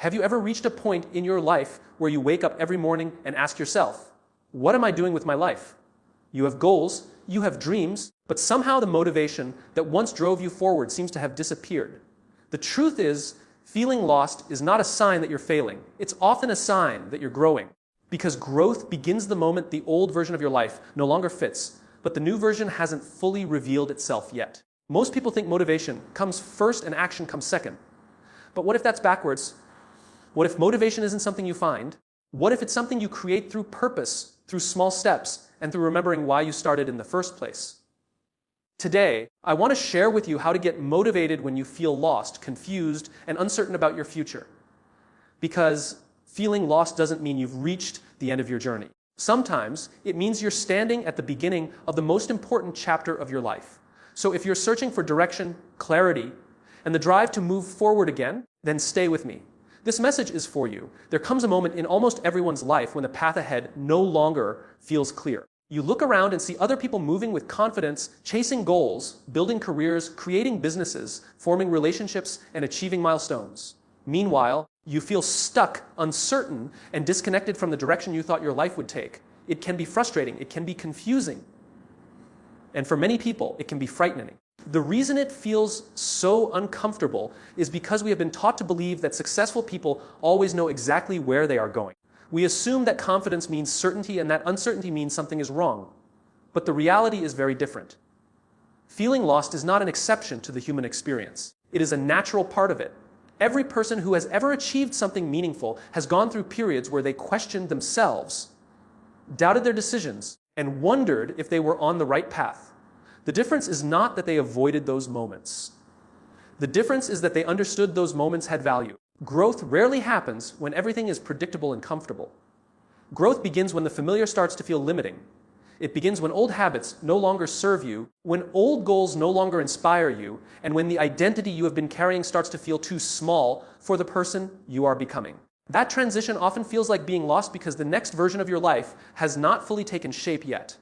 Have you ever reached a point in your life where you wake up every morning and ask yourself, what am I doing with my life? You have goals, you have dreams, but somehow the motivation that once drove you forward seems to have disappeared. The truth is, feeling lost is not a sign that you're failing. It's often a sign that you're growing. Because growth begins the moment the old version of your life no longer fits, but the new version hasn't fully revealed itself yet. Most people think motivation comes first and action comes second. But what if that's backwards? What if motivation isn't something you find? What if it's something you create through purpose, through small steps, and through remembering why you started in the first place? Today, I want to share with you how to get motivated when you feel lost, confused, and uncertain about your future. Because feeling lost doesn't mean you've reached the end of your journey. Sometimes it means you're standing at the beginning of the most important chapter of your life. So if you're searching for direction, clarity, and the drive to move forward again, then stay with me. This message is for you. There comes a moment in almost everyone's life when the path ahead no longer feels clear. You look around and see other people moving with confidence, chasing goals, building careers, creating businesses, forming relationships, and achieving milestones. Meanwhile, you feel stuck, uncertain, and disconnected from the direction you thought your life would take. It can be frustrating. It can be confusing. And for many people, it can be frightening. The reason it feels so uncomfortable is because we have been taught to believe that successful people always know exactly where they are going. We assume that confidence means certainty and that uncertainty means something is wrong. But the reality is very different. Feeling lost is not an exception to the human experience. It is a natural part of it. Every person who has ever achieved something meaningful has gone through periods where they questioned themselves, doubted their decisions, and wondered if they were on the right path. The difference is not that they avoided those moments. The difference is that they understood those moments had value. Growth rarely happens when everything is predictable and comfortable. Growth begins when the familiar starts to feel limiting. It begins when old habits no longer serve you, when old goals no longer inspire you, and when the identity you have been carrying starts to feel too small for the person you are becoming. That transition often feels like being lost because the next version of your life has not fully taken shape yet.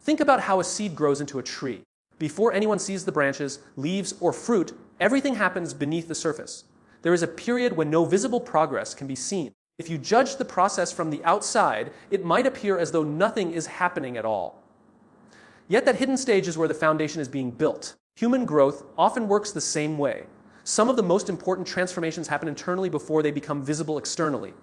Think about how a seed grows into a tree. Before anyone sees the branches, leaves, or fruit, everything happens beneath the surface. There is a period when no visible progress can be seen. If you judge the process from the outside, it might appear as though nothing is happening at all. Yet that hidden stage is where the foundation is being built. Human growth often works the same way. Some of the most important transformations happen internally before they become visible externally.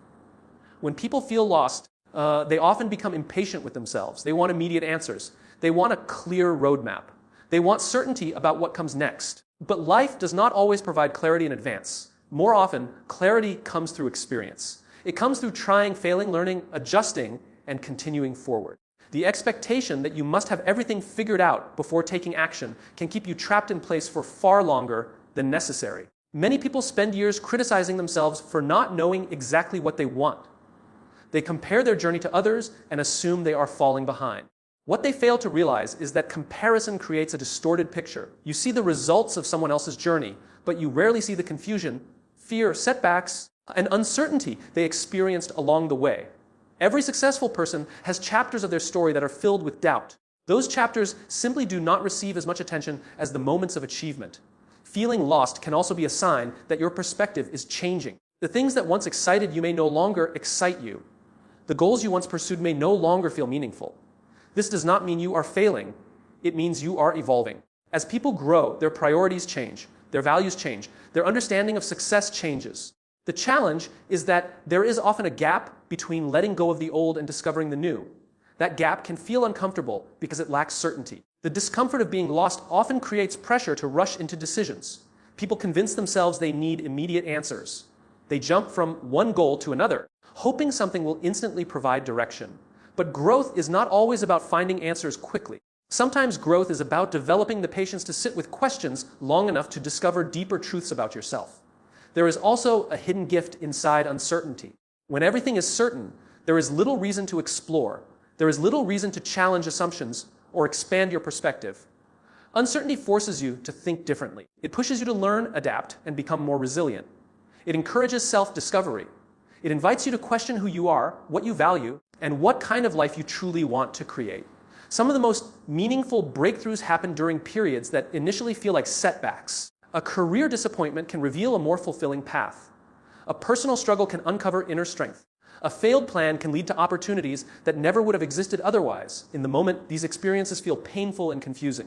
When people feel lost, they often become impatient with themselves. They want immediate answers. They want a clear roadmap. They want certainty about what comes next. But life does not always provide clarity in advance. More often, clarity comes through experience. It comes through trying, failing, learning, adjusting, and continuing forward. The expectation that you must have everything figured out before taking action can keep you trapped in place for far longer than necessary. Many people spend years criticizing themselves for not knowing exactly what they want. They compare their journey to others and assume they are falling behind. What they fail to realize is that comparison creates a distorted picture. You see the results of someone else's journey, but you rarely see the confusion, fear, setbacks, and uncertainty they experienced along the way. Every successful person has chapters of their story that are filled with doubt. Those chapters simply do not receive as much attention as the moments of achievement. Feeling lost can also be a sign that your perspective is changing. The things that once excited you may no longer excite you. The goals you once pursued may no longer feel meaningful. This does not mean you are failing. It means you are evolving. As people grow, their priorities change, their values change, their understanding of success changes. The challenge is that there is often a gap between letting go of the old and discovering the new. That gap can feel uncomfortable because it lacks certainty. The discomfort of being lost often creates pressure to rush into decisions. People convince themselves they need immediate answers. They jump from one goal to another, hoping something will instantly provide direction. But growth is not always about finding answers quickly. Sometimes growth is about developing the patience to sit with questions long enough to discover deeper truths about yourself. There is also a hidden gift inside uncertainty. When everything is certain, there is little reason to explore. There is little reason to challenge assumptions or expand your perspective. Uncertainty forces you to think differently. It pushes you to learn, adapt, and become more resilient. It encourages self-discovery. It invites you to question who you are, what you value, and what kind of life you truly want to create. Some of the most meaningful breakthroughs happen during periods that initially feel like setbacks. A career disappointment can reveal a more fulfilling path. A personal struggle can uncover inner strength. A failed plan can lead to opportunities that never would have existed otherwise. In the moment, these experiences feel painful and confusing.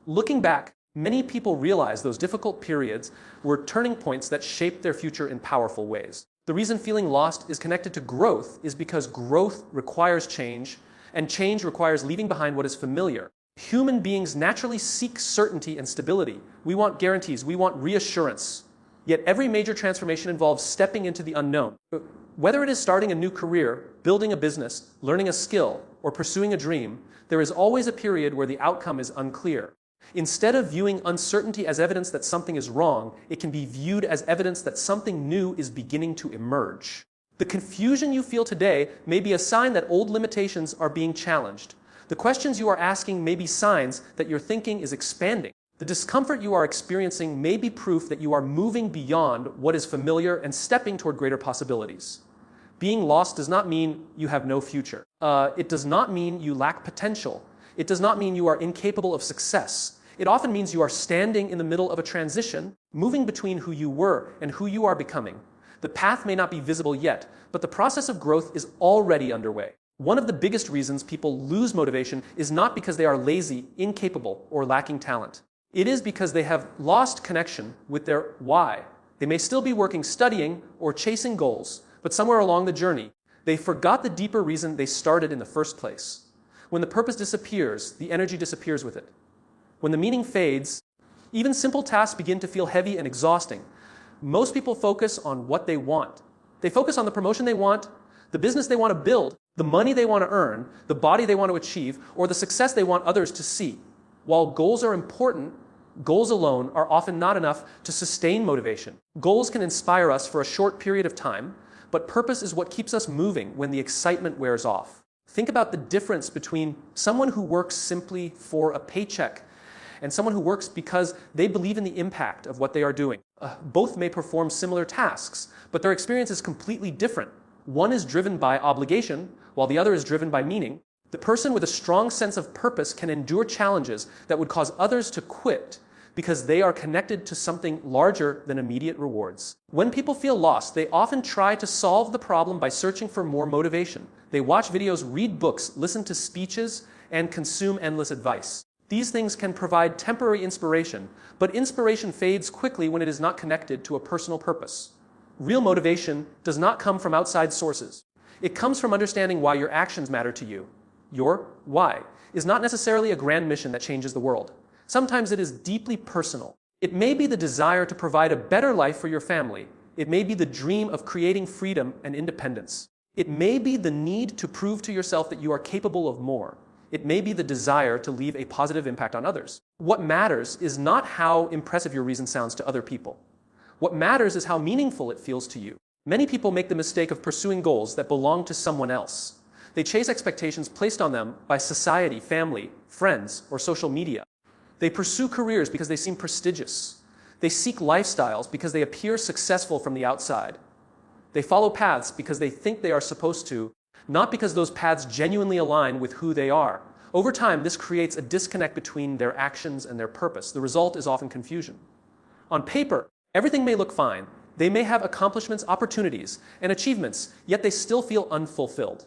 Looking back, many people realize those difficult periods were turning points that shaped their future in powerful ways. The reason feeling lost is connected to growth is because growth requires change, and change requires leaving behind what is familiar. Human beings naturally seek certainty and stability. We want guarantees, we want reassurance. Yet every major transformation involves stepping into the unknown. Whether it is starting a new career, building a business, learning a skill, or pursuing a dream, there is always a period where the outcome is unclear. Instead of viewing uncertainty as evidence that something is wrong, it can be viewed as evidence that something new is beginning to emerge. The confusion you feel today may be a sign that old limitations are being challenged. The questions you are asking may be signs that your thinking is expanding. The discomfort you are experiencing may be proof that you are moving beyond what is familiar and stepping toward greater possibilities. Being lost does not mean you have no future. It does not mean you lack potential. It does not mean you are incapable of success. It often means you are standing in the middle of a transition, moving between who you were and who you are becoming. The path may not be visible yet, but the process of growth is already underway. One of the biggest reasons people lose motivation is not because they are lazy, incapable, or lacking talent. It is because they have lost connection with their why. They may still be working, studying, or chasing goals, but somewhere along the journey, they forgot the deeper reason they started in the first place. When the purpose disappears, the energy disappears with it. When the meaning fades, even simple tasks begin to feel heavy and exhausting. Most people focus on what they want. They focus on the promotion they want, the business they want to build, the money they want to earn, the body they want to achieve, or the success they want others to see. While goals are important, goals alone are often not enough to sustain motivation. Goals can inspire us for a short period of time, but purpose is what keeps us moving when the excitement wears off. Think about the difference between someone who works simply for a paycheck and someone who works because they believe in the impact of what they are doing. Both may perform similar tasks, but their experience is completely different. One is driven by obligation, while the other is driven by meaning. The person with a strong sense of purpose can endure challenges that would cause others to quit because they are connected to something larger than immediate rewards. When people feel lost, they often try to solve the problem by searching for more motivation. They watch videos, read books, listen to speeches, and consume endless advice. These things can provide temporary inspiration, but inspiration fades quickly when it is not connected to a personal purpose. Real motivation does not come from outside sources. It comes from understanding why your actions matter to you. Your why is not necessarily a grand mission that changes the world. Sometimes it is deeply personal. It may be the desire to provide a better life for your family. It may be the dream of creating freedom and independence. It may be the need to prove to yourself that you are capable of more. It may be the desire to leave a positive impact on others. What matters is not how impressive your reason sounds to other people. What matters is how meaningful it feels to you. Many people make the mistake of pursuing goals that belong to someone else. They chase expectations placed on them by society, family, friends, or social media. They pursue careers because they seem prestigious. They seek lifestyles because they appear successful from the outside. They follow paths because they think they are supposed to, not because those paths genuinely align with who they are. Over time, this creates a disconnect between their actions and their purpose. The result is often confusion. On paper, everything may look fine. They may have accomplishments, opportunities, and achievements, yet they still feel unfulfilled.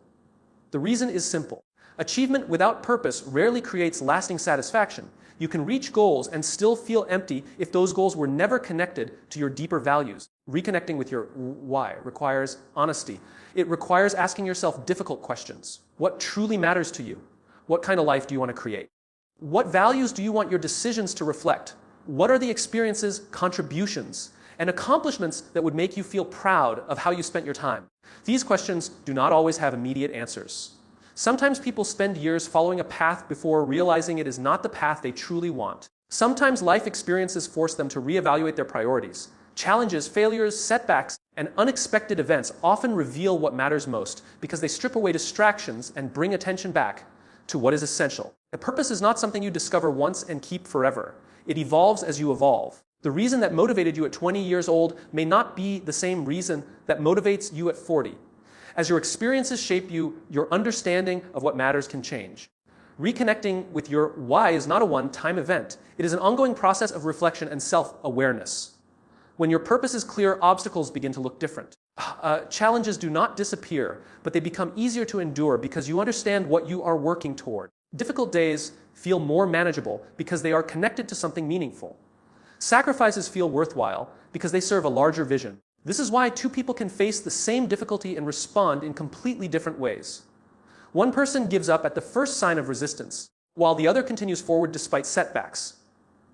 The reason is simple. Achievement without purpose rarely creates lasting satisfaction. You can reach goals and still feel empty if those goals were never connected to your deeper values. Reconnecting with your why requires honesty. It requires asking yourself difficult questions. What truly matters to you? What kind of life do you want to create? What values do you want your decisions to reflect? What are the experiences, contributions, and accomplishments that would make you feel proud of how you spent your time? These questions do not always have immediate answers. Sometimes people spend years following a path before realizing it is not the path they truly want. Sometimes life experiences force them to reevaluate their priorities. Challenges, failures, setbacks, and unexpected events often reveal what matters most because they strip away distractions and bring attention back to what is essential. A purpose is not something you discover once and keep forever. It evolves as you evolve. The reason that motivated you at 20 years old may not be the same reason that motivates you at 40. As your experiences shape you, your understanding of what matters can change. Reconnecting with your why is not a one-time event. It is an ongoing process of reflection and self-awareness. When your purpose is clear, obstacles begin to look different. Challenges do not disappear, but they become easier to endure because you understand what you are working toward. Difficult days feel more manageable because they are connected to something meaningful. Sacrifices feel worthwhile because they serve a larger vision. This is why two people can face the same difficulty and respond in completely different ways. One person gives up at the first sign of resistance, while the other continues forward despite setbacks.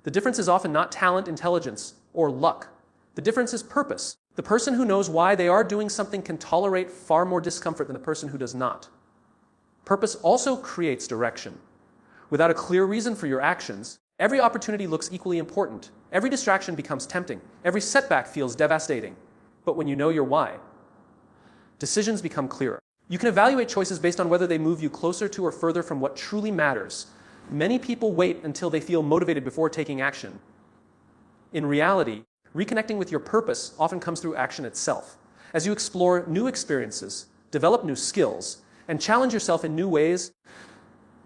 The difference is often not talent, intelligence, or luck. The difference is purpose. The person who knows why they are doing something can tolerate far more discomfort than the person who does not. Purpose also creates direction. Without a clear reason for your actions, every opportunity looks equally important. Every distraction becomes tempting. Every setback feels devastating. But when you know your why, decisions become clearer. You can evaluate choices based on whether they move you closer to or further from what truly matters. Many people wait until they feel motivated before taking action. In reality, reconnecting with your purpose often comes through action itself. As you explore new experiences, develop new skills, and challenge yourself in new ways,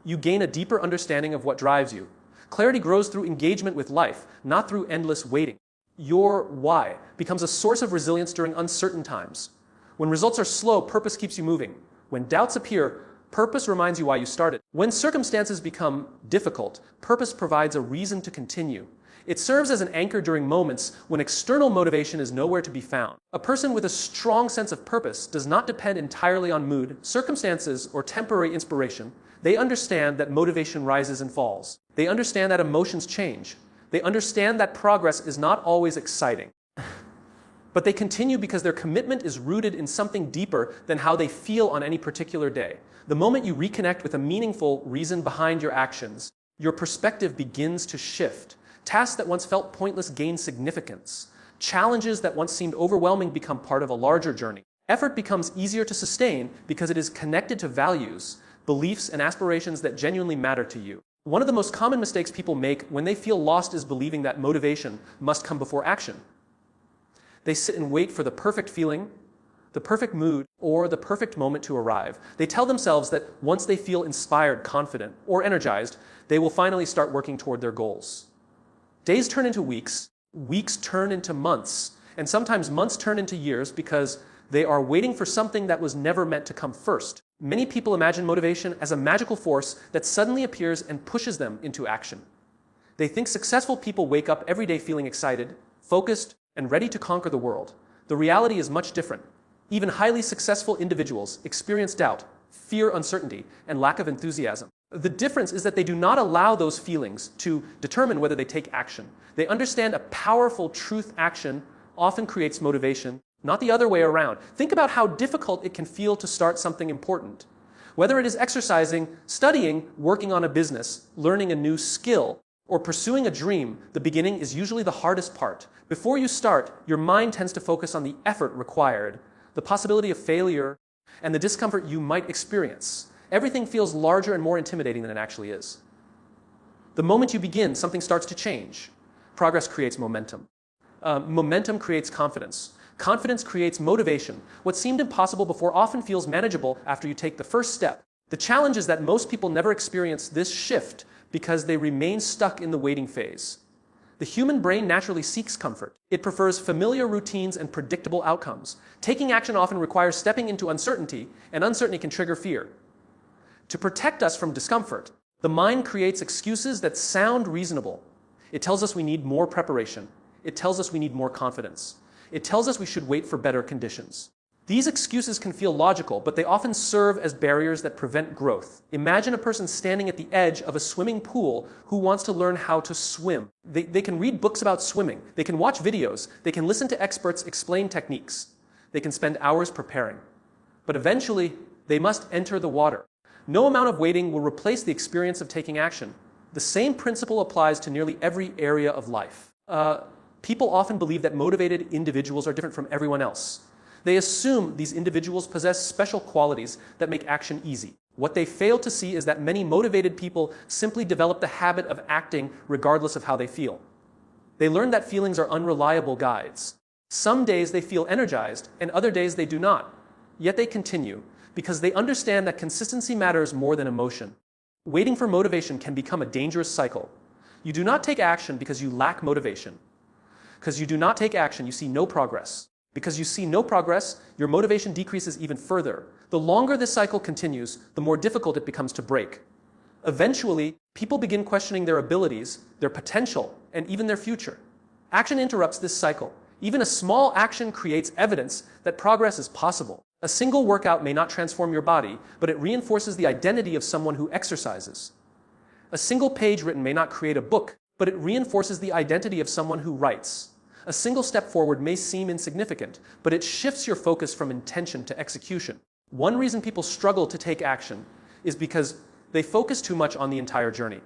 you gain a deeper understanding of what drives you. Clarity grows through engagement with life, not through endless waiting. Your why becomes a source of resilience during uncertain times. When results are slow, purpose keeps you moving. When doubts appear, purpose reminds you why you started. When circumstances become difficult, purpose provides a reason to continue. It serves as an anchor during moments when external motivation is nowhere to be found. A person with a strong sense of purpose does not depend entirely on mood, circumstances, or temporary inspiration. They understand that motivation rises and falls. They understand that emotions change. They understand that progress is not always exciting. But they continue because their commitment is rooted in something deeper than how they feel on any particular day. The moment you reconnect with a meaningful reason behind your actions, your perspective begins to shift. Tasks that once felt pointless gain significance. Challenges that once seemed overwhelming become part of a larger journey. Effort becomes easier to sustain because it is connected to values, beliefs, and aspirations that genuinely matter to you. One of the most common mistakes people make when they feel lost is believing that motivation must come before action. They sit and wait for the perfect feeling, the perfect mood, or the perfect moment to arrive. They tell themselves that once they feel inspired, confident, or energized, they will finally start working toward their goals. Days turn into weeks, weeks turn into months, and sometimes months turn into years because they are waiting for something that was never meant to come first. Many people imagine motivation as a magical force that suddenly appears and pushes them into action. They think successful people wake up every day feeling excited, focused, and ready to conquer the world. The reality is much different. Even highly successful individuals experience doubt, fear, uncertainty, and lack of enthusiasm. The difference is that they do not allow those feelings to determine whether they take action. They understand a powerful truth action often creates motivation, not the other way around. Think about how difficult it can feel to start something important. Whether it is exercising, studying, working on a business, learning a new skill, or pursuing a dream, the beginning is usually the hardest part. Before you start, your mind tends to focus on the effort required, the possibility of failure, and the discomfort you might experience. Everything feels larger and more intimidating than it actually is. The moment you begin, something starts to change. Progress creates momentum. Momentum creates confidence. Confidence creates motivation. What seemed impossible before often feels manageable after you take the first step. The challenge is that most people never experience this shift because they remain stuck in the waiting phase. The human brain naturally seeks comfort. It prefers familiar routines and predictable outcomes. Taking action often requires stepping into uncertainty, and uncertainty can trigger fear. To protect us from discomfort, the mind creates excuses that sound reasonable. It tells us we need more preparation. It tells us we need more confidence. It tells us we should wait for better conditions. These excuses can feel logical, but they often serve as barriers that prevent growth. Imagine a person standing at the edge of a swimming pool who wants to learn how to swim. They can read books about swimming. They can watch videos. They can listen to experts explain techniques. They can spend hours preparing. But eventually, they must enter the water. No amount of waiting will replace the experience of taking action. The same principle applies to nearly every area of life. People often believe that motivated individuals are different from everyone else. They assume these individuals possess special qualities that make action easy. What they fail to see is that many motivated people simply develop the habit of acting regardless of how they feel. They learn that feelings are unreliable guides. Some days they feel energized, and other days they do not. Yet they continue, because they understand that consistency matters more than emotion. Waiting for motivation can become a dangerous cycle. You do not take action because you lack motivation. Because you do not take action, you see no progress. Because you see no progress, your motivation decreases even further. The longer this cycle continues, the more difficult it becomes to break. Eventually, people begin questioning their abilities, their potential, and even their future. Action interrupts this cycle. Even a small action creates evidence that progress is possible. A single workout may not transform your body, but it reinforces the identity of someone who exercises. A single page written may not create a book, but it reinforces the identity of someone who writes. A single step forward may seem insignificant, but it shifts your focus from intention to execution. One reason people struggle to take action is because they focus too much on the entire journey.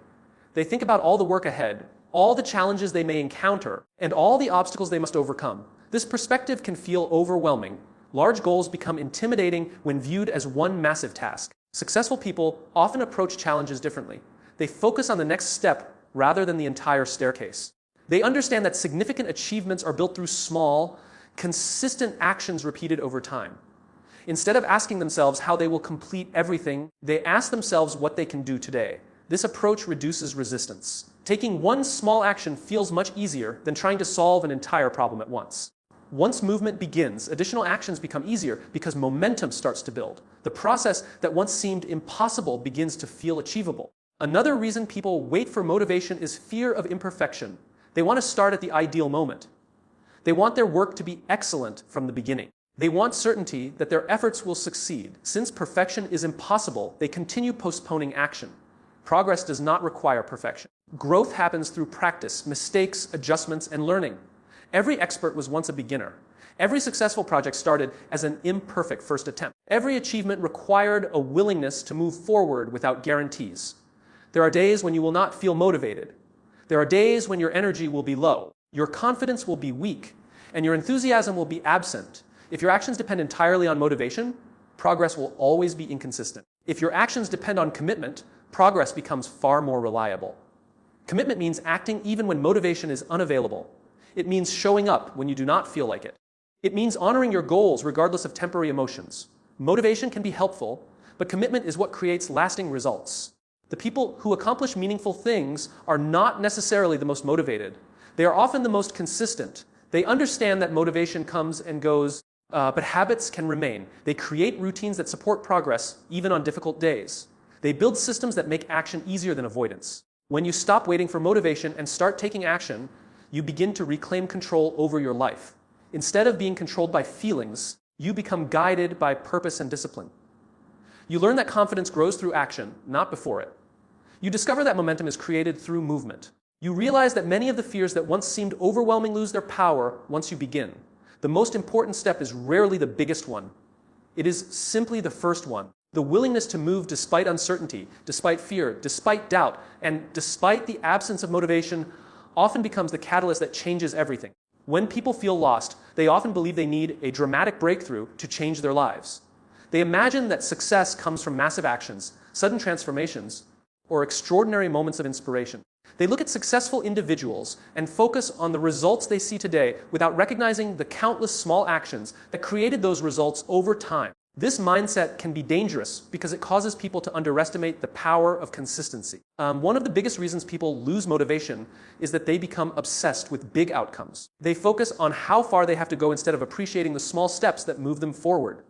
They think about all the work ahead, all the challenges they may encounter, and all the obstacles they must overcome. This perspective can feel overwhelming. Large goals become intimidating when viewed as one massive task. Successful people often approach challenges differently. They focus on the next step rather than the entire staircase. They understand that significant achievements are built through small, consistent actions repeated over time. Instead of asking themselves how they will complete everything, they ask themselves what they can do today. This approach reduces resistance. Taking one small action feels much easier than trying to solve an entire problem at once. Once movement begins, additional actions become easier because momentum starts to build. The process that once seemed impossible begins to feel achievable. Another reason people wait for motivation is fear of imperfection. They want to start at the ideal moment. They want their work to be excellent from the beginning. They want certainty that their efforts will succeed. Since perfection is impossible, they continue postponing action. Progress does not require perfection. Growth happens through practice, mistakes, adjustments, and learning. Every expert was once a beginner. Every successful project started as an imperfect first attempt. Every achievement required a willingness to move forward without guarantees. There are days when you will not feel motivated. There are days when your energy will be low, your confidence will be weak, and your enthusiasm will be absent. If your actions depend entirely on motivation, progress will always be inconsistent. If your actions depend on commitment, progress becomes far more reliable. Commitment means acting even when motivation is unavailable. It means showing up when you do not feel like it. It means honoring your goals regardless of temporary emotions. Motivation can be helpful, but commitment is what creates lasting results. The people who accomplish meaningful things are not necessarily the most motivated. They are often the most consistent. They understand that motivation comes and goes, but habits can remain. They create routines that support progress even on difficult days. They build systems that make action easier than avoidance. When you stop waiting for motivation and start taking action, you begin to reclaim control over your life. Instead of being controlled by feelings, you become guided by purpose and discipline. You learn that confidence grows through action, not before it. You discover that momentum is created through movement. You realize that many of the fears that once seemed overwhelming lose their power once you begin. The most important step is rarely the biggest one. It is simply the first one. The willingness to move despite uncertainty, despite fear, despite doubt, and despite the absence of motivation often becomes the catalyst that changes everything. When people feel lost, they often believe they need a dramatic breakthrough to change their lives. They imagine that success comes from massive actions, sudden transformations, or extraordinary moments of inspiration. They look at successful individuals and focus on the results they see today without recognizing the countless small actions that created those results over time. This mindset can be dangerous because it causes people to underestimate the power of consistency. One of the biggest reasons people lose motivation is that they become obsessed with big outcomes. They focus on how far they have to go instead of appreciating the small steps that move them forward.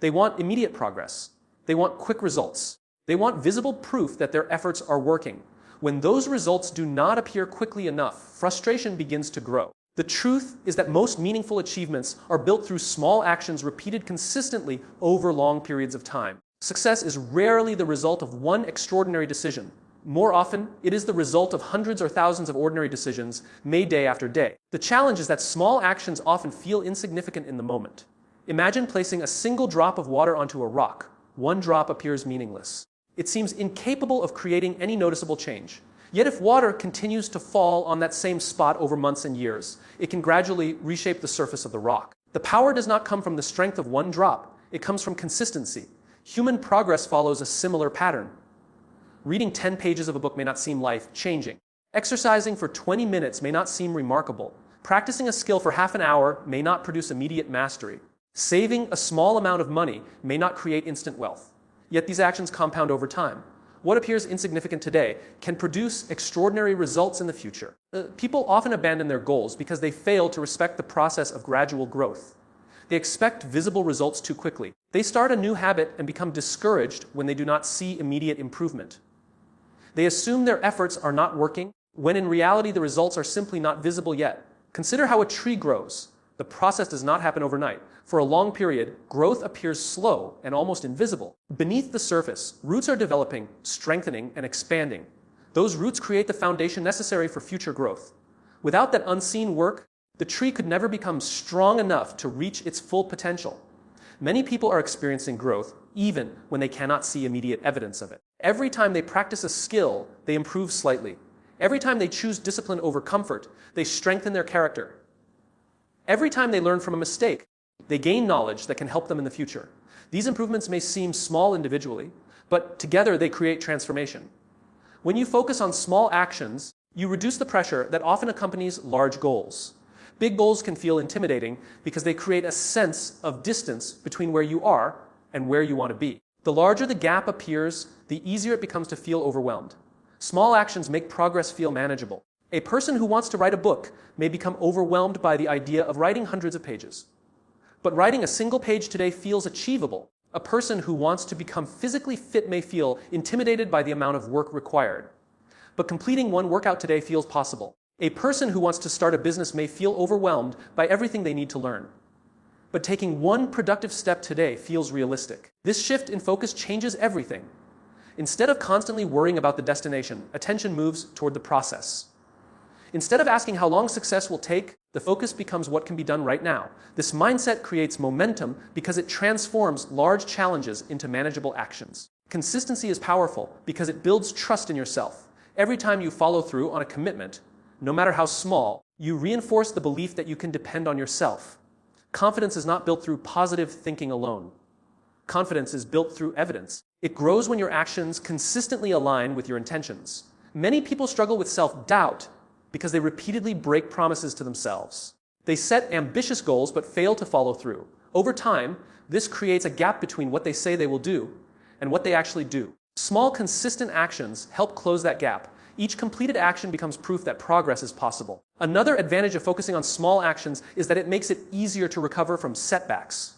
They want immediate progress. They want quick results. They want visible proof that their efforts are working. When those results do not appear quickly enough, frustration begins to grow. The truth is that most meaningful achievements are built through small actions repeated consistently over long periods of time. Success is rarely the result of one extraordinary decision. More often, it is the result of hundreds or thousands of ordinary decisions made day after day. The challenge is that small actions often feel insignificant in the moment. Imagine placing a single drop of water onto a rock. One drop appears meaningless. It seems incapable of creating any noticeable change. Yet if water continues to fall on that same spot over months and years, it can gradually reshape the surface of the rock. The power does not come from the strength of one drop. It comes from consistency. Human progress follows a similar pattern. Reading 10 pages of a book may not seem life-changing. Exercising for 20 minutes may not seem remarkable. Practicing a skill for half an hour may not produce immediate mastery. Saving a small amount of money may not create instant wealth. Yet these actions compound over time. What appears insignificant today can produce extraordinary results in the future. People often abandon their goals because they fail to respect the process of gradual growth. They expect visible results too quickly. They start a new habit and become discouraged when they do not see immediate improvement. They assume their efforts are not working, when in reality the results are simply not visible yet. Consider how a tree grows. The process does not happen overnight. For a long period, growth appears slow and almost invisible. Beneath the surface, roots are developing, strengthening, and expanding. Those roots create the foundation necessary for future growth. Without that unseen work, the tree could never become strong enough to reach its full potential. Many people are experiencing growth even when they cannot see immediate evidence of it. Every time they practice a skill, they improve slightly. Every time they choose discipline over comfort, they strengthen their character. Every time they learn from a mistake, they gain knowledge that can help them in the future. These improvements may seem small individually, but together they create transformation. When you focus on small actions, you reduce the pressure that often accompanies large goals. Big goals can feel intimidating because they create a sense of distance between where you are and where you want to be. The larger the gap appears, the easier it becomes to feel overwhelmed. Small actions make progress feel manageable. A person who wants to write a book may become overwhelmed by the idea of writing hundreds of pages. But writing a single page today feels achievable. A person who wants to become physically fit may feel intimidated by the amount of work required. But completing one workout today feels possible. A person who wants to start a business may feel overwhelmed by everything they need to learn. But taking one productive step today feels realistic. This shift in focus changes everything. Instead of constantly worrying about the destination, attention moves toward the process. Instead of asking how long success will take, the focus becomes what can be done right now. This mindset creates momentum because it transforms large challenges into manageable actions. Consistency is powerful because it builds trust in yourself. Every time you follow through on a commitment, no matter how small, you reinforce the belief that you can depend on yourself. Confidence is not built through positive thinking alone. Confidence is built through evidence. It grows when your actions consistently align with your intentions. Many people struggle with self-doubt because they repeatedly break promises to themselves. They set ambitious goals but fail to follow through. Over time, this creates a gap between what they say they will do and what they actually do. Small, consistent actions help close that gap. Each completed action becomes proof that progress is possible. Another advantage of focusing on small actions is that it makes it easier to recover from setbacks.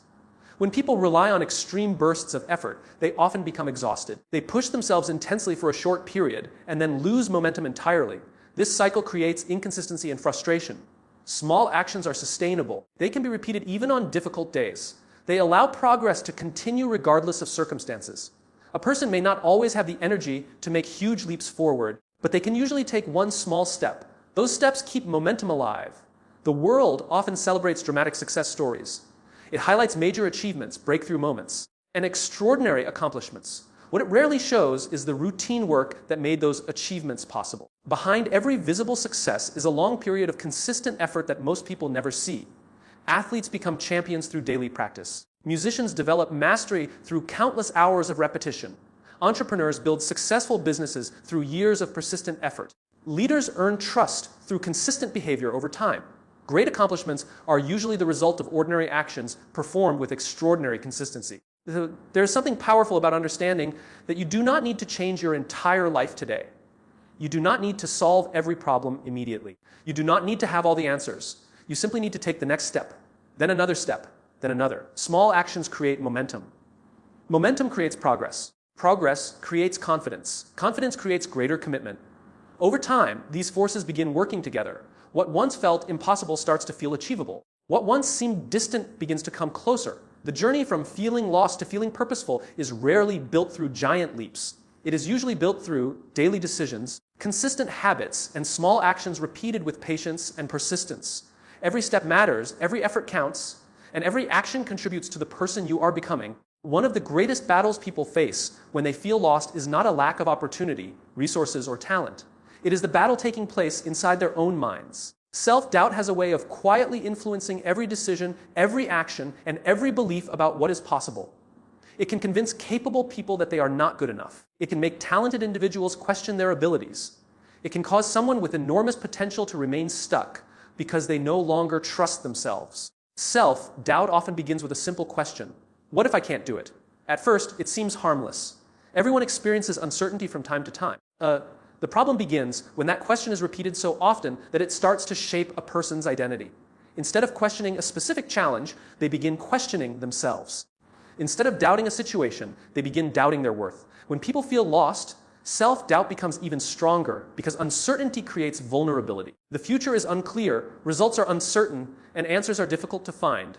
When people rely on extreme bursts of effort, they often become exhausted. They push themselves intensely for a short period and then lose momentum entirely. This cycle creates inconsistency and frustration. Small actions are sustainable. They can be repeated even on difficult days. They allow progress to continue regardless of circumstances. A person may not always have the energy to make huge leaps forward, but they can usually take one small step. Those steps keep momentum alive. The world often celebrates dramatic success stories. It highlights major achievements, breakthrough moments, and extraordinary accomplishments. What it rarely shows is the routine work that made those achievements possible. Behind every visible success is a long period of consistent effort that most people never see. Athletes become champions through daily practice. Musicians develop mastery through countless hours of repetition. Entrepreneurs build successful businesses through years of persistent effort. Leaders earn trust through consistent behavior over time. Great accomplishments are usually the result of ordinary actions performed with extraordinary consistency. There's something powerful about understanding that you do not need to change your entire life today. You do not need to solve every problem immediately. You do not need to have all the answers. You simply need to take the next step, then another step, then another. Small actions create momentum. Momentum creates progress. Progress creates confidence. Confidence creates greater commitment. Over time, these forces begin working together. What once felt impossible starts to feel achievable. What once seemed distant begins to come closer. The journey from feeling lost to feeling purposeful is rarely built through giant leaps. It is usually built through daily decisions, consistent habits, and small actions repeated with patience and persistence. Every step matters, every effort counts, and every action contributes to the person you are becoming. One of the greatest battles people face when they feel lost is not a lack of opportunity, resources, or talent. It is the battle taking place inside their own minds. Self-doubt has a way of quietly influencing every decision, every action, and every belief about what is possible. It can convince capable people that they are not good enough. It can make talented individuals question their abilities. It can cause someone with enormous potential to remain stuck because they no longer trust themselves. Self-doubt often begins with a simple question: what if I can't do it? At first, it seems harmless. Everyone experiences uncertainty from time to time. The problem begins when that question is repeated so often that it starts to shape a person's identity. Instead of questioning a specific challenge, they begin questioning themselves. Instead of doubting a situation, they begin doubting their worth. When people feel lost, self-doubt becomes even stronger because uncertainty creates vulnerability. The future is unclear, results are uncertain, and answers are difficult to find.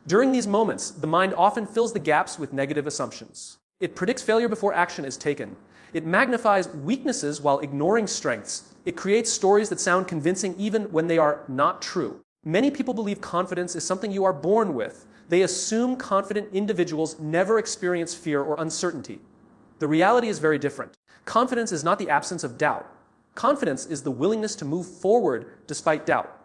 During these moments, the mind often fills the gaps with negative assumptions. It predicts failure before action is taken. It magnifies weaknesses while ignoring strengths. It creates stories that sound convincing even when they are not true. Many people believe confidence is something you are born with. They assume confident individuals never experience fear or uncertainty. The reality is very different. Confidence is not the absence of doubt. Confidence is the willingness to move forward despite doubt.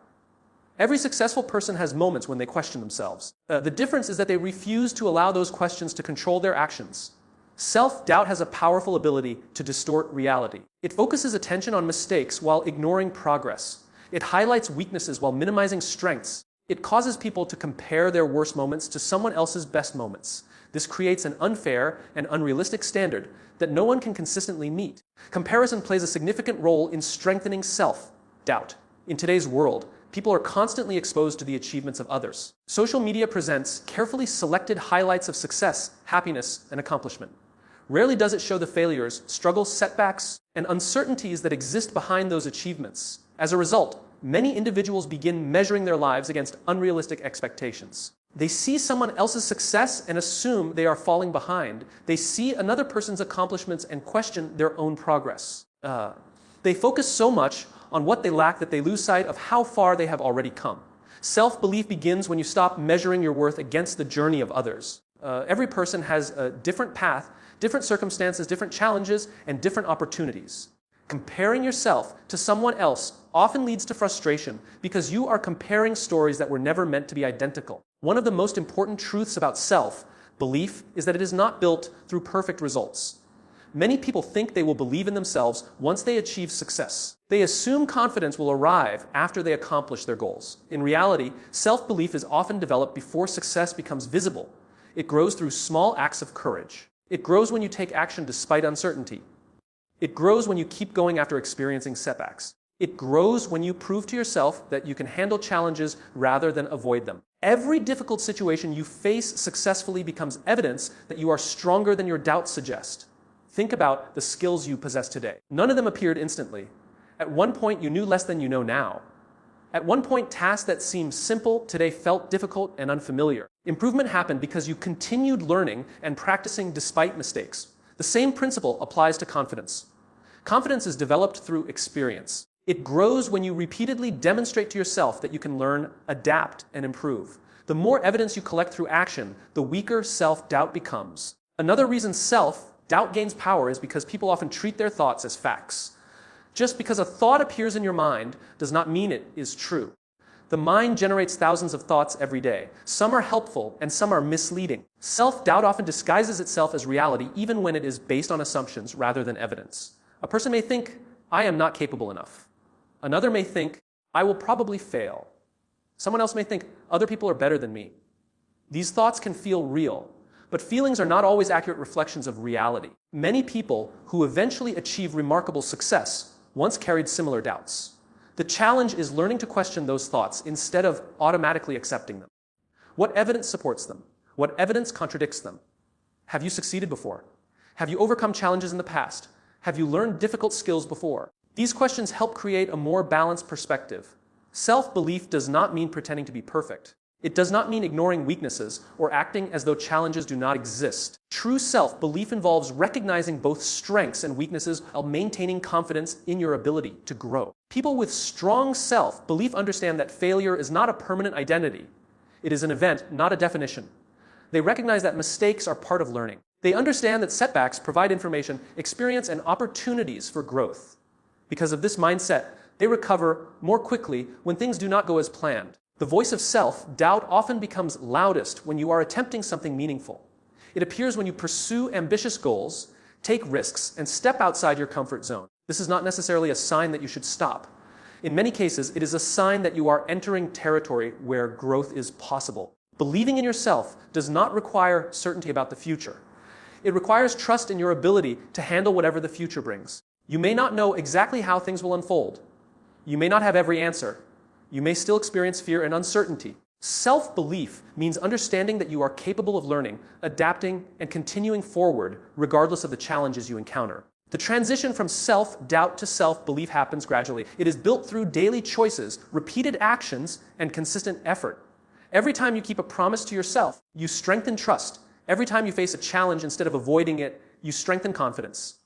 Every successful person has moments when they question themselves. The difference is that they refuse to allow those questions to control their actions. Self-doubt has a powerful ability to distort reality. It focuses attention on mistakes while ignoring progress. It highlights weaknesses while minimizing strengths. It causes people to compare their worst moments to someone else's best moments. This creates an unfair and unrealistic standard that no one can consistently meet. Comparison plays a significant role in strengthening self-doubt. In today's world, people are constantly exposed to the achievements of others. Social media presents carefully selected highlights of success, happiness, and accomplishment. Rarely does it show the failures, struggles, setbacks, and uncertainties that exist behind those achievements. As a result, many individuals begin measuring their lives against unrealistic expectations. They see someone else's success and assume they are falling behind. They see another person's accomplishments and question their own progress. They focus so much on what they lack that they lose sight of how far they have already come. Self-belief begins when you stop measuring your worth against the journey of others. Every person has a different path, different circumstances, different challenges, and different opportunities. Comparing yourself to someone else often leads to frustration because you are comparing stories that were never meant to be identical. One of the most important truths about self-belief is that it is not built through perfect results. Many people think they will believe in themselves once they achieve success. They assume confidence will arrive after they accomplish their goals. In reality, self-belief is often developed before success becomes visible. It grows through small acts of courage. It grows when you take action despite uncertainty. It grows when you keep going after experiencing setbacks. It grows when you prove to yourself that you can handle challenges rather than avoid them. Every difficult situation you face successfully becomes evidence that you are stronger than your doubts suggest. Think about the skills you possess today. None of them appeared instantly. At one point, you knew less than you know now. At one point, tasks that seemed simple today felt difficult and unfamiliar. Improvement happened because you continued learning and practicing despite mistakes. The same principle applies to confidence. Confidence is developed through experience. It grows when you repeatedly demonstrate to yourself that you can learn, adapt, and improve. The more evidence you collect through action, the weaker self-doubt becomes. Another reason self-doubt gains power is because people often treat their thoughts as facts. Just because a thought appears in your mind does not mean it is true. The mind generates thousands of thoughts every day. Some are helpful and some are misleading. Self-doubt often disguises itself as reality even when it is based on assumptions rather than evidence. A person may think, I am not capable enough. Another may think, I will probably fail. Someone else may think, other people are better than me. These thoughts can feel real, but feelings are not always accurate reflections of reality. Many people who eventually achieve remarkable success once carried similar doubts. The challenge is learning to question those thoughts instead of automatically accepting them. What evidence supports them? What evidence contradicts them? Have you succeeded before? Have you overcome challenges in the past? Have you learned difficult skills before? These questions help create a more balanced perspective. Self-belief does not mean pretending to be perfect. It does not mean ignoring weaknesses or acting as though challenges do not exist. True self-belief involves recognizing both strengths and weaknesses while maintaining confidence in your ability to grow. People with strong self-belief understand that failure is not a permanent identity. It is an event, not a definition. They recognize that mistakes are part of learning. They understand that setbacks provide information, experience, and opportunities for growth. Because of this mindset, they recover more quickly when things do not go as planned. The voice of self-doubt often becomes loudest when you are attempting something meaningful. It appears when you pursue ambitious goals, take risks, and step outside your comfort zone. This is not necessarily a sign that you should stop. In many cases, it is a sign that you are entering territory where growth is possible. Believing in yourself does not require certainty about the future. It requires trust in your ability to handle whatever the future brings. You may not know exactly how things will unfold. You may not have every answer. You may still experience fear and uncertainty. Self-belief means understanding that you are capable of learning, adapting, and continuing forward regardless of the challenges you encounter. The transition from self-doubt to self-belief happens gradually. It is built through daily choices, repeated actions, and consistent effort. Every time you keep a promise to yourself, you strengthen trust. Every time you face a challenge instead of avoiding it, you strengthen confidence.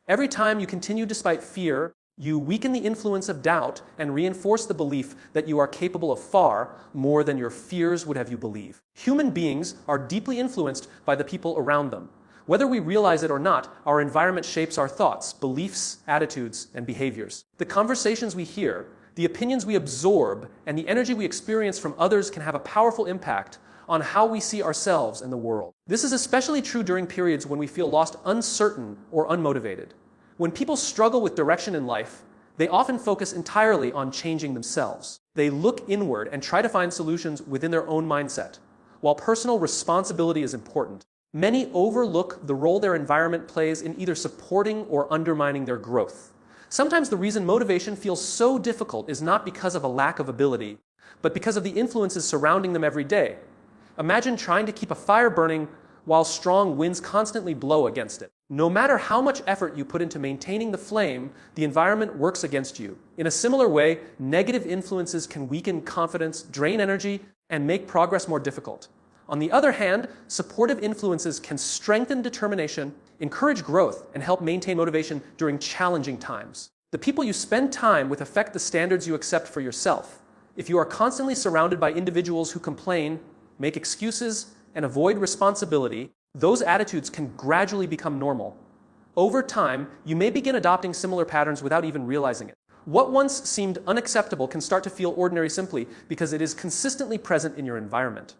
Every time you continue despite fear, you weaken the influence of doubt and reinforce the belief that you are capable of far more than your fears would have you believe. Human beings are deeply influenced by the people around them. Whether we realize it or not, our environment shapes our thoughts, beliefs, attitudes, and behaviors. The conversations we hear, the opinions we absorb, and the energy we experience from others can have a powerful impact on how we see ourselves and the world. This is especially true during periods when we feel lost, uncertain, or unmotivated. When people struggle with direction in life, they often focus entirely on changing themselves. They look inward and try to find solutions within their own mindset. While personal responsibility is important, many overlook the role their environment plays in either supporting or undermining their growth. Sometimes the reason motivation feels so difficult is not because of a lack of ability, but because of the influences surrounding them every day. Imagine trying to keep a fire burning while strong winds constantly blow against it. No matter how much effort you put into maintaining the flame, the environment works against you. In a similar way, negative influences can weaken confidence, drain energy, and make progress more difficult. On the other hand, supportive influences can strengthen determination, encourage growth, and help maintain motivation during challenging times. The people you spend time with affect the standards you accept for yourself. If you are constantly surrounded by individuals who complain, make excuses, and avoid responsibility, those attitudes can gradually become normal. Over time, you may begin adopting similar patterns without even realizing it. What once seemed unacceptable can start to feel ordinary simply because it is consistently present in your environment.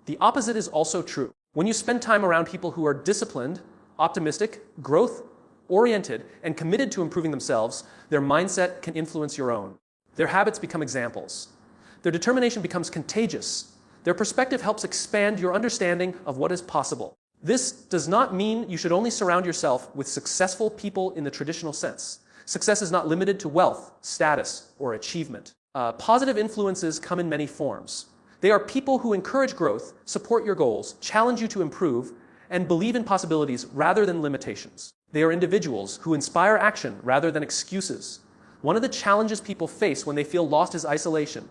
The opposite is also true. When you spend time around people who are disciplined, optimistic, growth-oriented, and committed to improving themselves, their mindset can influence your own. Their habits become examples. Their determination becomes contagious. Their perspective helps expand your understanding of what is possible. This does not mean you should only surround yourself with successful people in the traditional sense. Success is not limited to wealth, status, or achievement. Positive influences come in many forms. They are people who encourage growth, support your goals, challenge you to improve, and believe in possibilities rather than limitations. They are individuals who inspire action rather than excuses. One of the challenges people face when they feel lost is isolation.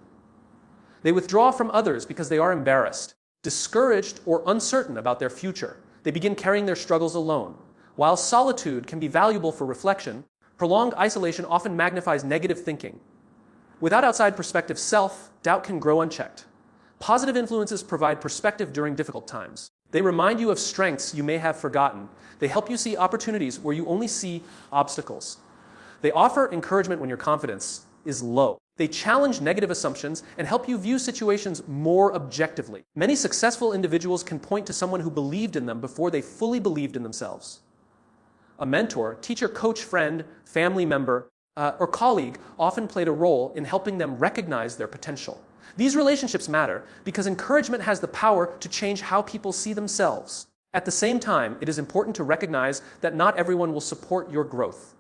They withdraw from others because they are embarrassed, discouraged, or uncertain about their future. They begin carrying their struggles alone. While solitude can be valuable for reflection, prolonged isolation often magnifies negative thinking. Without outside perspective, self-doubt can grow unchecked. Positive influences provide perspective during difficult times. They remind you of strengths you may have forgotten. They help you see opportunities where you only see obstacles. They offer encouragement when your confidence is low. They challenge negative assumptions and help you view situations more objectively. Many successful individuals can point to someone who believed in them before they fully believed in themselves. A mentor, teacher, coach, friend, family member, or colleague often played a role in helping them recognize their potential. These relationships matter because encouragement has the power to change how people see themselves. At the same time, it is important to recognize that not everyone will support your growth.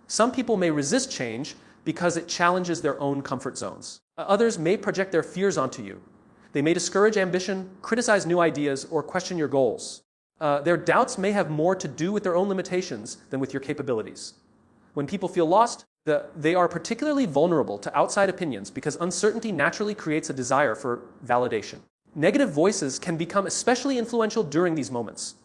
Some people may resist change because it challenges their own comfort zones. Others may project their fears onto you. They may discourage ambition, criticize new ideas, or question your goals. Their doubts may have more to do with their own limitations than with your capabilities. When people feel lost, they are particularly vulnerable to outside opinions because uncertainty naturally creates a desire for validation. Negative voices can become especially influential during these moments.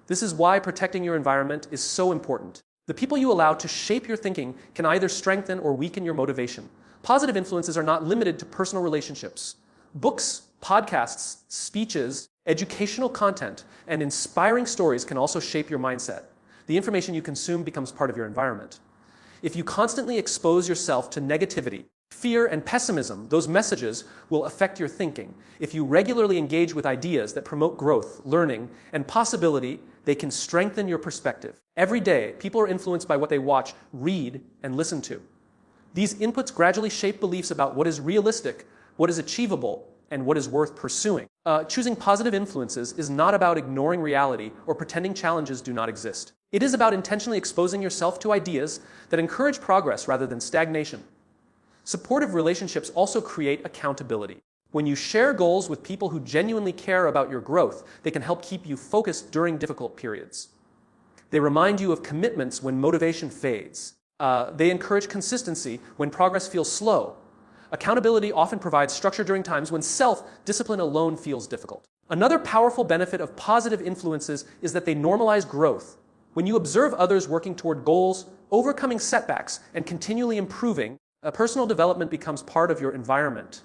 This is why protecting your environment is so important. The people you allow to shape your thinking can either strengthen or weaken your motivation. Positive influences are not limited to personal relationships. Books, podcasts, speeches, educational content, and inspiring stories can also shape your mindset. The information you consume becomes part of your environment. If you constantly expose yourself to negativity, fear, and pessimism, those messages will affect your thinking. If you regularly engage with ideas that promote growth, learning, and possibility, they can strengthen your perspective. Every day, people are influenced by what they watch, read, and listen to. These inputs gradually shape beliefs about what is realistic, what is achievable, and what is worth pursuing. Choosing positive influences is not about ignoring reality or pretending challenges do not exist. It is about intentionally exposing yourself to ideas that encourage progress rather than stagnation. Supportive relationships also create accountability. When you share goals with people who genuinely care about your growth, they can help keep you focused during difficult periods. They remind you of commitments when motivation fades. They encourage consistency when progress feels slow. Accountability often provides structure during times when self-discipline alone feels difficult. Another powerful benefit of positive influences is that they normalize growth. When you observe others working toward goals, overcoming setbacks, and continually improving, personal development becomes part of your environment.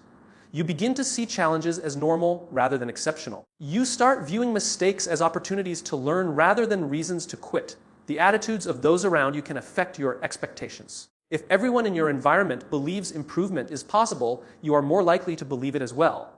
You begin to see challenges as normal rather than exceptional. You start viewing mistakes as opportunities to learn rather than reasons to quit. The attitudes of those around you can affect your expectations. If everyone in your environment believes improvement is possible, you are more likely to believe it as well.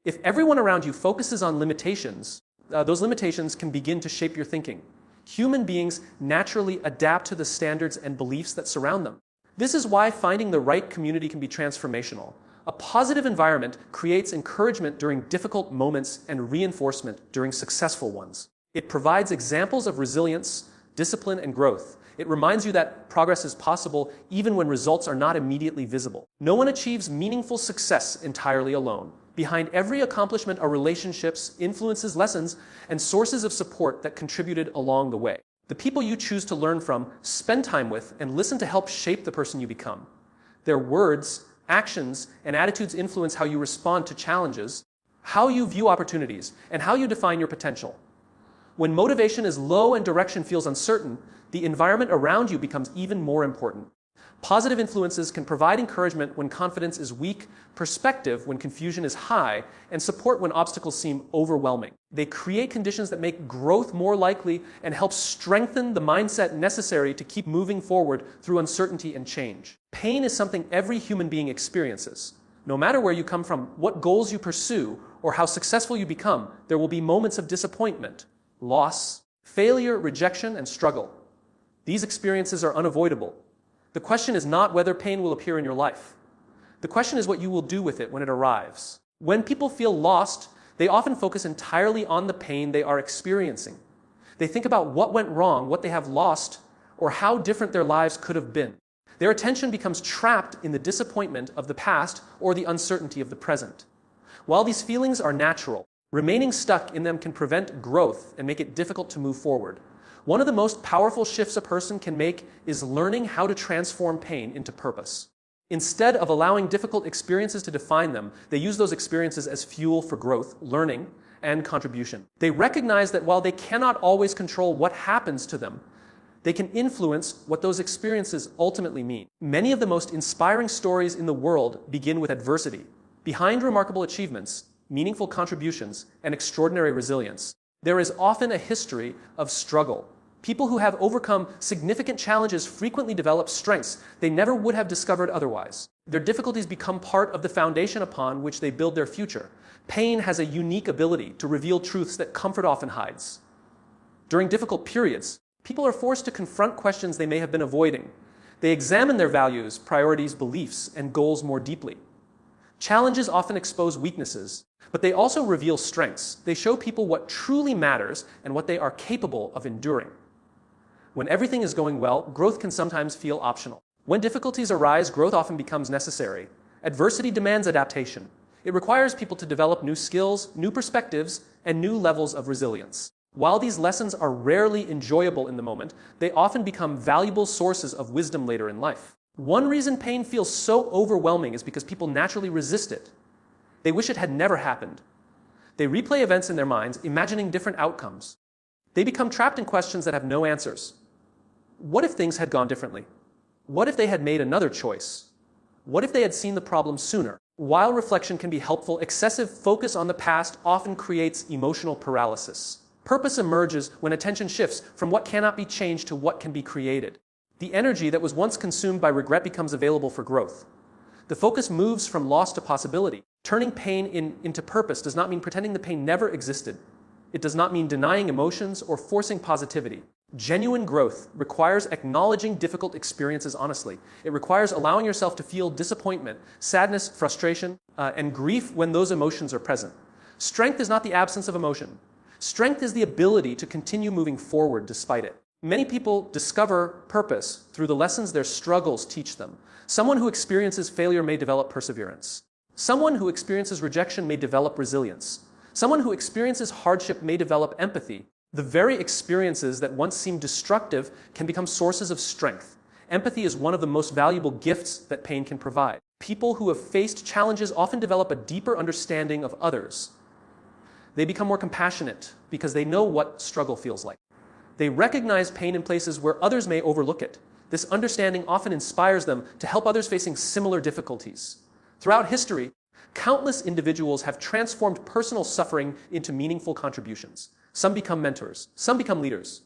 If everyone around you focuses on limitations, those limitations can begin to shape your thinking. Human beings naturally adapt to the standards and beliefs that surround them. This is why finding the right community can be transformational. A positive environment creates encouragement during difficult moments and reinforcement during successful ones. It provides examples of resilience, discipline, and growth. It reminds you that progress is possible even when results are not immediately visible. No one achieves meaningful success entirely alone. Behind every accomplishment are relationships, influences, lessons, and sources of support that contributed along the way. The people you choose to learn from, spend time with, and listen to help shape the person you become. Their words, actions, and attitudes influence how you respond to challenges, how you view opportunities, and how you define your potential. When motivation is low and direction feels uncertain, the environment around you becomes even more important. Positive influences can provide encouragement when confidence is weak, perspective when confusion is high, and support when obstacles seem overwhelming. They create conditions that make growth more likely and help strengthen the mindset necessary to keep moving forward through uncertainty and change. Pain is something every human being experiences. No matter where you come from, what goals you pursue, or how successful you become, there will be moments of disappointment, loss, failure, rejection, and struggle. These experiences are unavoidable. The question is not whether pain will appear in your life. The question is what you will do with it when it arrives. When people feel lost, they often focus entirely on the pain they are experiencing. They think about what went wrong, what they have lost, or how different their lives could have been. Their attention becomes trapped in the disappointment of the past or the uncertainty of the present. While these feelings are natural, remaining stuck in them can prevent growth and make it difficult to move forward. One of the most powerful shifts a person can make is learning how to transform pain into purpose. Instead of allowing difficult experiences to define them, they use those experiences as fuel for growth, learning, and contribution. They recognize that while they cannot always control what happens to them, they can influence what those experiences ultimately mean. Many of the most inspiring stories in the world begin with adversity. Behind remarkable achievements, meaningful contributions, and extraordinary resilience, there is often a history of struggle. People who have overcome significant challenges frequently develop strengths they never would have discovered otherwise. Their difficulties become part of the foundation upon which they build their future. Pain has a unique ability to reveal truths that comfort often hides. During difficult periods, people are forced to confront questions they may have been avoiding. They examine their values, priorities, beliefs, and goals more deeply. Challenges often expose weaknesses, but they also reveal strengths. They show people what truly matters and what they are capable of enduring. When everything is going well, growth can sometimes feel optional. When difficulties arise, growth often becomes necessary. Adversity demands adaptation. It requires people to develop new skills, new perspectives, and new levels of resilience. While these lessons are rarely enjoyable in the moment, they often become valuable sources of wisdom later in life. One reason pain feels so overwhelming is because people naturally resist it. They wish it had never happened. They replay events in their minds, imagining different outcomes. They become trapped in questions that have no answers. What if things had gone differently? What if they had made another choice? What if they had seen the problem sooner? While reflection can be helpful, excessive focus on the past often creates emotional paralysis. Purpose emerges when attention shifts from what cannot be changed to what can be created. The energy that was once consumed by regret becomes available for growth. The focus moves from loss to possibility. Turning pain into purpose does not mean pretending the pain never existed. It does not mean denying emotions or forcing positivity. Genuine growth requires acknowledging difficult experiences honestly. It requires allowing yourself to feel disappointment, sadness, frustration, and grief when those emotions are present. Strength is not the absence of emotion. Strength is the ability to continue moving forward despite it. Many people discover purpose through the lessons their struggles teach them. Someone who experiences failure may develop perseverance. Someone who experiences rejection may develop resilience. Someone who experiences hardship may develop empathy. The very experiences that once seemed destructive can become sources of strength. Empathy is one of the most valuable gifts that pain can provide. People who have faced challenges often develop a deeper understanding of others. They become more compassionate because they know what struggle feels like. They recognize pain in places where others may overlook it. This understanding often inspires them to help others facing similar difficulties. Throughout history, countless individuals have transformed personal suffering into meaningful contributions. Some become mentors. Some become leaders.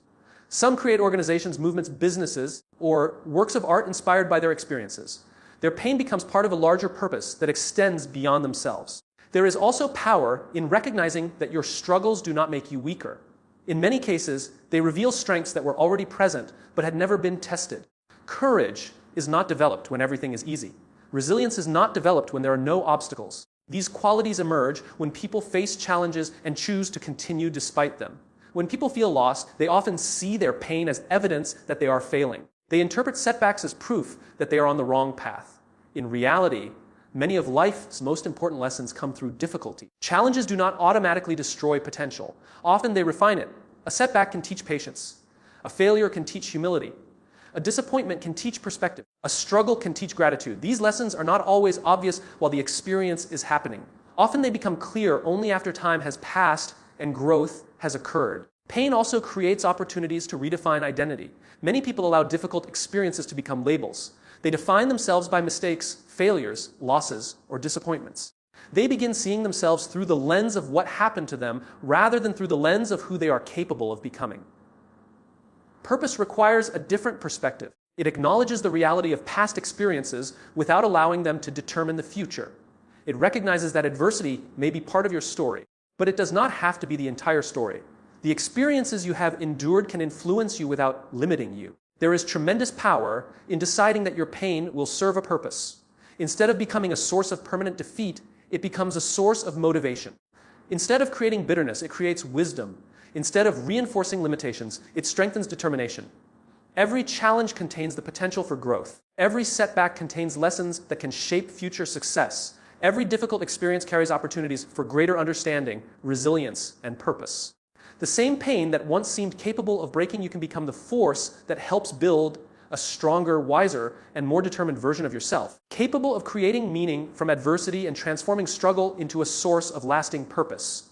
Some create organizations, movements, businesses, or works of art inspired by their experiences. Their pain becomes part of a larger purpose that extends beyond themselves. There is also power in recognizing that your struggles do not make you weaker. In many cases, they reveal strengths that were already present but had never been tested. Courage is not developed when everything is easy. Resilience is not developed when there are no obstacles. These qualities emerge when people face challenges and choose to continue despite them. When people feel lost, they often see their pain as evidence that they are failing. They interpret setbacks as proof that they are on the wrong path. In reality, many of life's most important lessons come through difficulty. Challenges do not automatically destroy potential. Often they refine it. A setback can teach patience. A failure can teach humility. A disappointment can teach perspective. A struggle can teach gratitude. These lessons are not always obvious while the experience is happening. Often they become clear only after time has passed and growth has occurred. Pain also creates opportunities to redefine identity. Many people allow difficult experiences to become labels. They define themselves by mistakes, failures, losses, or disappointments. They begin seeing themselves through the lens of what happened to them rather than through the lens of who they are capable of becoming. Purpose requires a different perspective. It acknowledges the reality of past experiences without allowing them to determine the future. It recognizes that adversity may be part of your story, but it does not have to be the entire story. The experiences you have endured can influence you without limiting you. There is tremendous power in deciding that your pain will serve a purpose. Instead of becoming a source of permanent defeat, it becomes a source of motivation. Instead of creating bitterness, it creates wisdom. Instead of reinforcing limitations, it strengthens determination. Every challenge contains the potential for growth. Every setback contains lessons that can shape future success. Every difficult experience carries opportunities for greater understanding, resilience, and purpose. The same pain that once seemed capable of breaking you can become the force that helps build a stronger, wiser, and more determined version of yourself, capable of creating meaning from adversity and transforming struggle into a source of lasting purpose.